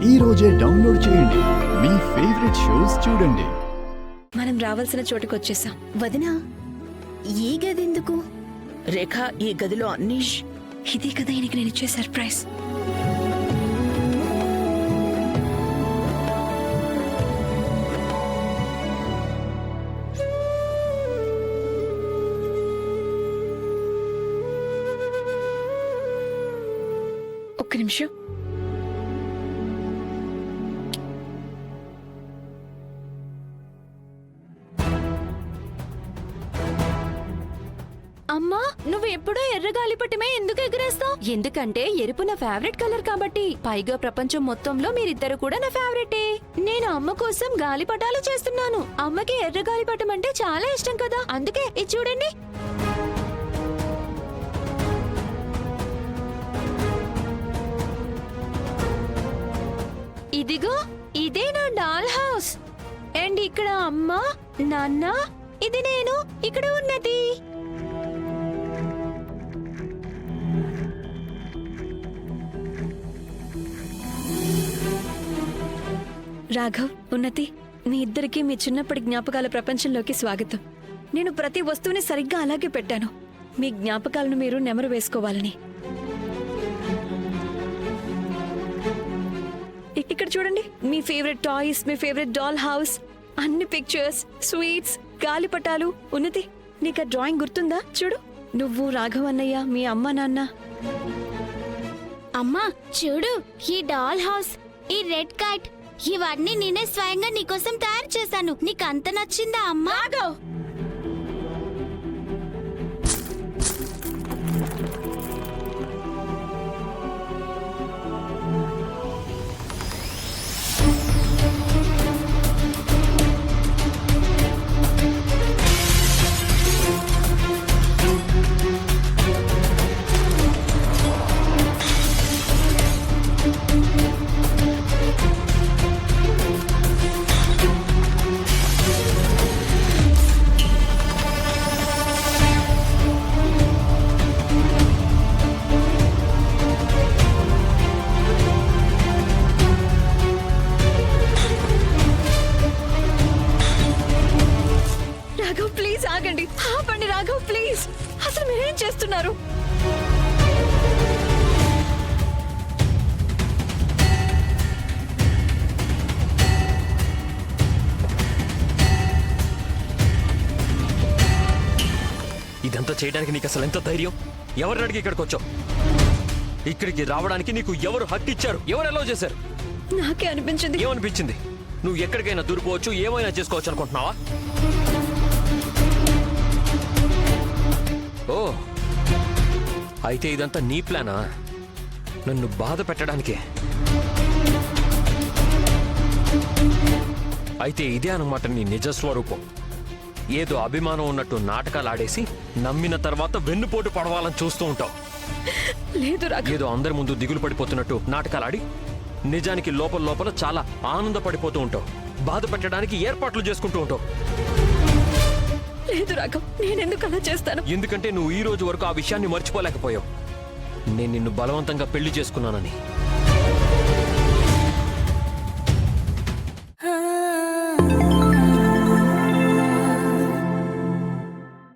ఈ రోజే డౌన్లోడ్ చేయండి. మీ ఫేవరెట్ షోస్ చూడండి. మనం రావాల్సిన చోటుకు వచ్చేసాం. వదినా, ఈ గది ఎందుకు? రేఖ, ఈ గదిలో అన్ని ఇదే కదా ఈయనకి నేను ఇచ్చే సర్ప్రైజ్. ఒక్క నిమిషం. అమ్మా, నువ్వు ఎప్పుడూ ఎర్ర గాలిపటమే ఎందుకు ఎగరేస్తావు? ఎందుకంటే ఎరుపు నా ఫేవరెట్ కలర్ కాబట్టి. పైగా ప్రపంచం మొత్తంలో మీరిద్దరు కూడా నా ఫేవరెటే. నేను అమ్మ కోసం గాలిపటాలు చేస్తున్నాను. అమ్మకి ఎర్ర గాలిపటం అంటే చాలా ఇష్టం కదా, అందుకే ఇది చూడండి. ఇదిగో, ఇదే నా డాల్ హౌస్. అండ్ ఇక్కడ అమ్మ, నాన్న, ఇది నేను ఇక్కడ ఉన్నది. రాఘవ్, ఉన్నతి, మీ ఇద్దరికి మీ చిన్నప్పటి జ్ఞాపకాల ప్రపంచంలోకి స్వాగతం. నేను ప్రతి వస్తువుని సరిగ్గా అలాగే పెట్టాను, మీ జ్ఞాపకాలను మీరు నెమరు వేసుకోవాలని. ఇక్కడ చూడండి, మీ ఫేవరెట్ టాయ్స్, మీ ఫేవరెట్ డాల్ హౌస్, అన్ని పిక్చర్స్, స్వీట్స్, గాలిపటాలు. ఉన్నతి, నీకు ఆ డ్రాయింగ్ గుర్తుందా? చూడు, నువ్వు, రాఘవ్ అన్నయ్య, మీ అమ్మ నాన్న. అమ్మా చూడు, ఈ డాల్ హౌస్, ఈ రెడ్ కైట్, ఇవన్నీ నేనే స్వయంగా నీకోసం తయారు చేశాను. నీకు అంత నచ్చిందా అమ్మా? రాఘవ్ ప్లీజ్ ఆగండి, ఆపండి. రాఘవ్ ప్లీజ్, అసలు మీరేం చేస్తున్నారు? ఇదంతా చేయడానికి నీకు అసలు ఎంత ధైర్యం? ఎవరిని అడిగి ఇక్కడికి వచ్చావు? ఇక్కడికి రావడానికి నీకు ఎవరు హక్కు ఇచ్చారు? ఎవరు అలౌ చేశారు? నాకే అనిపించింది. ఏమనిపించింది? నువ్వు ఎక్కడికైనా దూరిపోవచ్చు, ఏమైనా చేసుకోవచ్చు అనుకుంటున్నావా? ఓ, అయితే ఇదంతా నీ ప్లానా? నన్ను బాధ పెట్టడానికే. అయితే ఇదే అన్నమాట నీ నిజస్వరూపం. ఏదో అభిమానం ఉన్నట్టు నాటకాలు ఆడేసి నమ్మిన తర్వాత వెన్నుపోటు పడవాలని చూస్తూ ఉంటావు. లేదు రాఘవ్, ఏదో అందరి ముందు దిగులు పడిపోతున్నట్టు నాటకాలు ఆడి నిజానికి లోపల లోపల చాలా ఆనందపడిపోతూ ఉంటావు. బాధ పెట్టడానికి ఏర్పాట్లు చేసుకుంటూ ఉంటావు. లేదు రాఘవ్, నేనెందుకు అలా చేస్తాను? ఎందుకంటే నువ్వు ఈ రోజు వరకు ఆ విషయాన్ని మర్చిపోలేకపోయావు. నేను నిన్ను బలవంతంగా పెళ్లి చేసుకున్నానని.